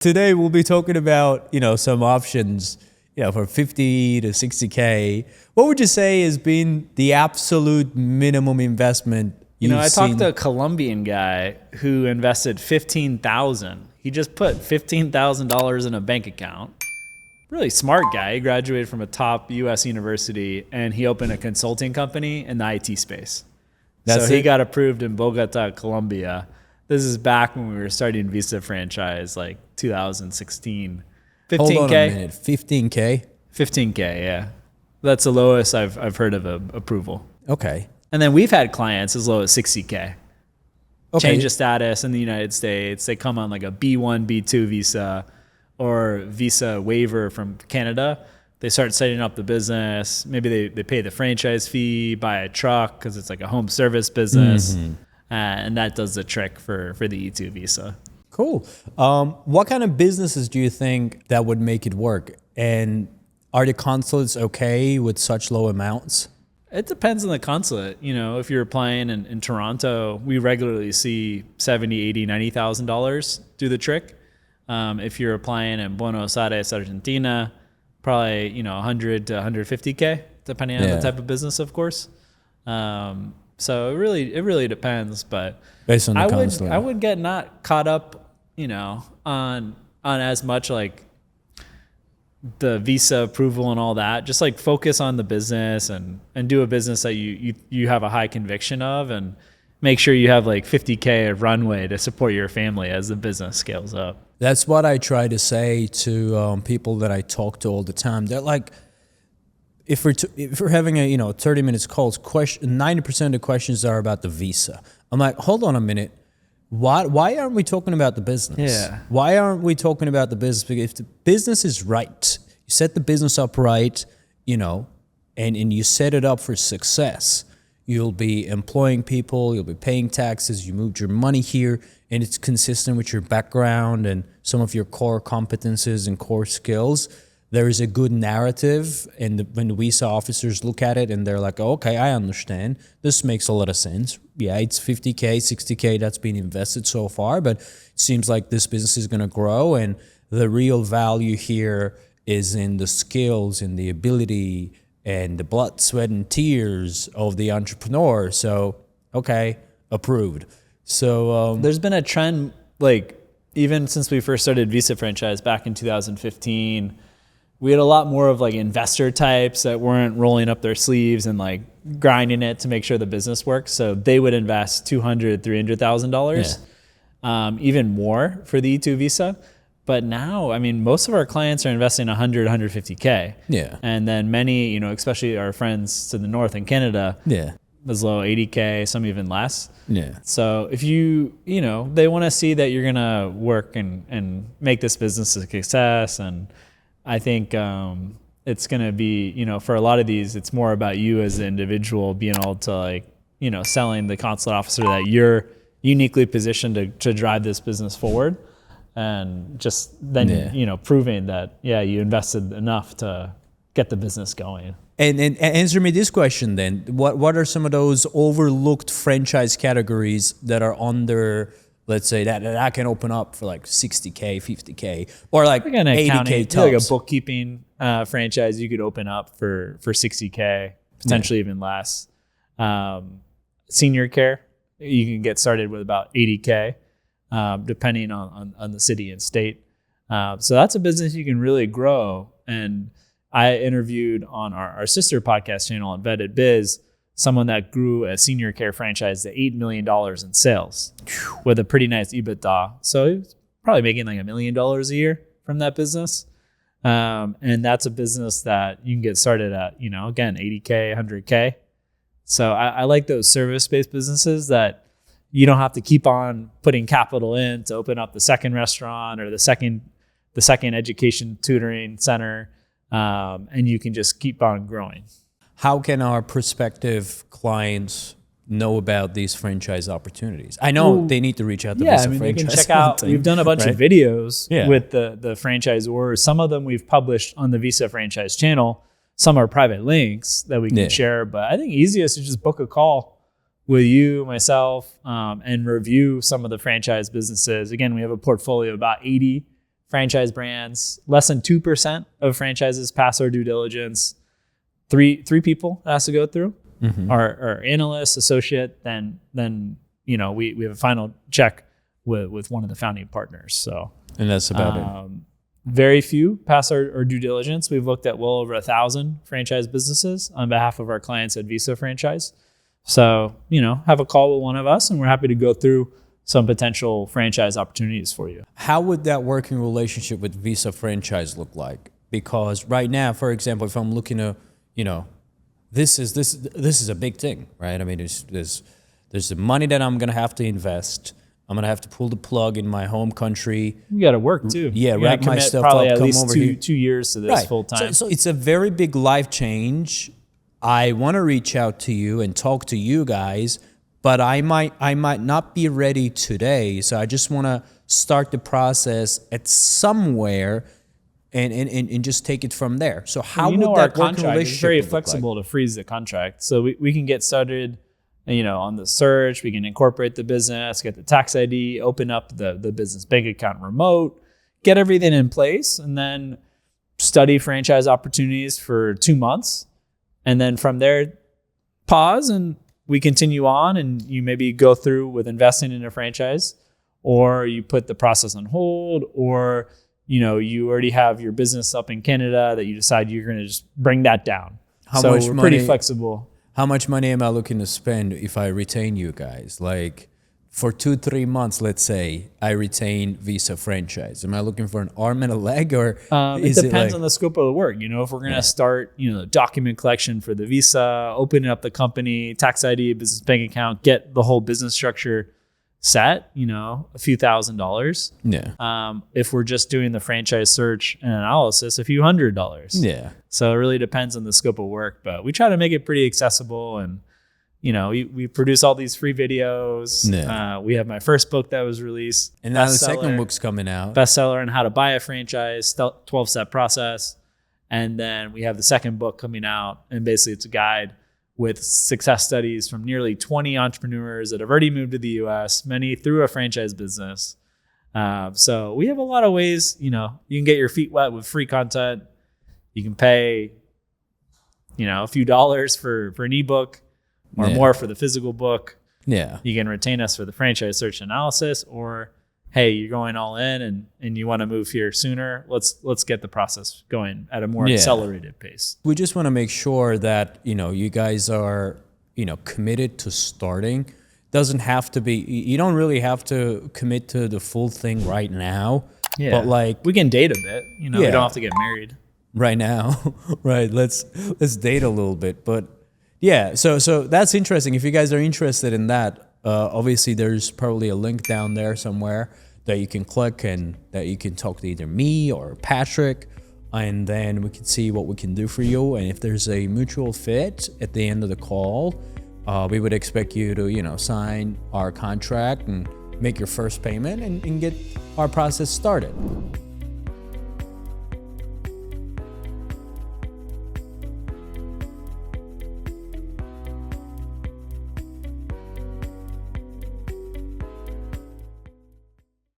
Today we'll be talking about, some options, for 50 to 60K. What would you say has been the absolute minimum investment I talked to a Colombian guy who invested $15,000. He just put $15,000 in a bank account. Really smart guy. He graduated from a top U.S. university, and he opened a consulting company in the IT space. He got approved in Bogota, Colombia. This is back when we were starting Visa franchise, like 2016. 15K. Hold on a minute. 15K? 15K, yeah. That's the lowest I've heard of approval. Okay. And then we've had clients as low as 60K. Okay. Change of status in the United States. They come on like a B1, B2 visa or visa waiver from Canada. They start setting up the business. Maybe they pay the franchise fee, buy a truck because it's like a home service business. Mm-hmm. And that does the trick for the E-2 visa. Cool. What kind of businesses do you think that would make it work? And are the consulates okay with such low amounts? It depends on the consulate. If you're applying in Toronto, we regularly see $70,000, $80,000, $90,000 do the trick. If you're applying in Buenos Aires, Argentina, probably 100 to 150K, depending on the type of business, of course. So it really depends. But based on the consulate, I would get not caught up, on as much like the visa approval and all that. Just like focus on the business and do a business that you have a high conviction of, and make sure you have like 50K of runway to support your family as the business scales up. That's what I try to say to people that I talk to all the time. They're like, if we're having a 30 minutes calls, 90% of the questions are about the visa. I'm like, hold on a minute. Why aren't we talking about the business? Yeah. Why aren't we talking about the business? Because if the business is right, you set the business up right, and you set it up for success, you'll be employing people, you'll be paying taxes, you moved your money here, and it's consistent with your background and some of your core competences and core skills. There is a good narrative, and when the visa officers look at it and they're like, oh, okay, I understand. This makes a lot of sense. Yeah, it's 50K, 60K that's been invested so far, but it seems like this business is going to grow, and the real value here is in the skills and the ability and the blood, sweat, and tears of the entrepreneur. So, okay, approved. So there's been a trend, like even since we first started Visa franchise back in 2015, we had a lot more of like investor types that weren't rolling up their sleeves and like grinding it to make sure the business works. So they would invest $200,000, $300,000, even more for the E-2 visa. But now, most of our clients are investing 100, 150K. Yeah. And then many, especially our friends to the north in Canada, as low 80K, some even less. Yeah. So if they want to see that you're going to work and make this business a success. And I think it's going to be, for a lot of these, it's more about you as an individual being able to selling the consulate officer that you're uniquely positioned to drive this business forward. And just then, proving that, you invested enough to get the business going. And answer me this question then. What are some of those overlooked franchise categories that are under, let's say, that I can open up for like 60K, 50K, or like 80K tops? Like a bookkeeping franchise you could open up for 60K, potentially even less. Senior care, you can get started with about 80K. Depending on the city and state. So that's a business you can really grow. And I interviewed on our sister podcast channel on Vetted Biz, someone that grew a senior care franchise to $8 million in sales with a pretty nice EBITDA. So he was probably making like $1 million a year from that business. And that's a business that you can get started at, again, 80K, 100K. So I like those service-based businesses that you don't have to keep on putting capital in to open up the second restaurant or the second education tutoring center, and you can just keep on growing. How can our prospective clients know about these franchise opportunities? I know they need to reach out to Visa franchise. They can check out. We've done a bunch of videos with the franchisors. Some of them we've published on the Visa franchise channel. Some are private links that we can share, but I think easiest is just book a call with you, myself, and review some of the franchise businesses. Again, we have a portfolio of about 80 franchise brands. Less than 2% of franchises pass our due diligence. Three people it has to go through. Our analyst, associate, then we have a final check with one of the founding partners. So, and that's about it. Very few pass our due diligence. We've looked at well over 1,000 franchise businesses on behalf of our clients at Visa Franchise. So, have a call with one of us and we're happy to go through some potential franchise opportunities for you. How would that working relationship with Visa Franchise look like? Because right now, for example, if I'm looking to, this is a big thing, right? I mean, there's the money that I'm gonna have to invest. I'm gonna have to pull the plug in my home country. You got to work too. Yeah, you wrap my stuff probably up, at come least over two, here. 2 years to this Right. full time. So it's a very big life change. I want to reach out to you and talk to you guys, but I might not be ready today. So I just want to start the process at somewhere and just take it from there. So how would our that working contract is relationship very look like? flexible to freeze the contract. So we can get started, on the search. We can incorporate the business, get the tax ID, open up the business bank account remote, get everything in place, and then study franchise opportunities for 2 months. And then from there, pause and we continue on, and you maybe go through with investing in a franchise, or you put the process on hold, or you already have your business up in Canada that you decide you're going to just bring that down. So we're pretty flexible. How much money am I looking to spend if I retain you guys? Like for 2-3 months, let's say I retain Visa Franchise. Am I looking for an arm and a leg, or it depends on the scope of the work. If we're going to start, document collection for the visa, opening up the company, tax ID, business bank account, get the whole business structure set, a few $1,000s. Yeah. If we're just doing the franchise search and analysis, a few $100s. Yeah. So it really depends on the scope of work, but we try to make it pretty accessible. And we produce all these free videos. Yeah. We have my first book that was released. And now the second book's coming out. Bestseller on how to buy a franchise, 12-step process. And then we have the second book coming out. And basically it's a guide with success studies from nearly 20 entrepreneurs that have already moved to the US, many through a franchise business. So we have a lot of ways, you can get your feet wet with free content. You can pay, a few dollars for an ebook, or more for the physical book. Yeah. You can retain us for the franchise search analysis, or hey, you're going all in and you want to move here sooner. Let's get the process going at a more accelerated pace. We just want to make sure that, you guys are, committed to starting. Doesn't have to be, you don't really have to commit to the full thing right now. Yeah. But we can date a bit, we don't have to get married. Right now. Right. Let's date a little bit. But yeah, so that's interesting. If you guys are interested in that, obviously there's probably a link down there somewhere that you can click and that you can talk to either me or Patrick, and then we can see what we can do for you. And if there's a mutual fit at the end of the call, we would expect you to, sign our contract and make your first payment and get our process started.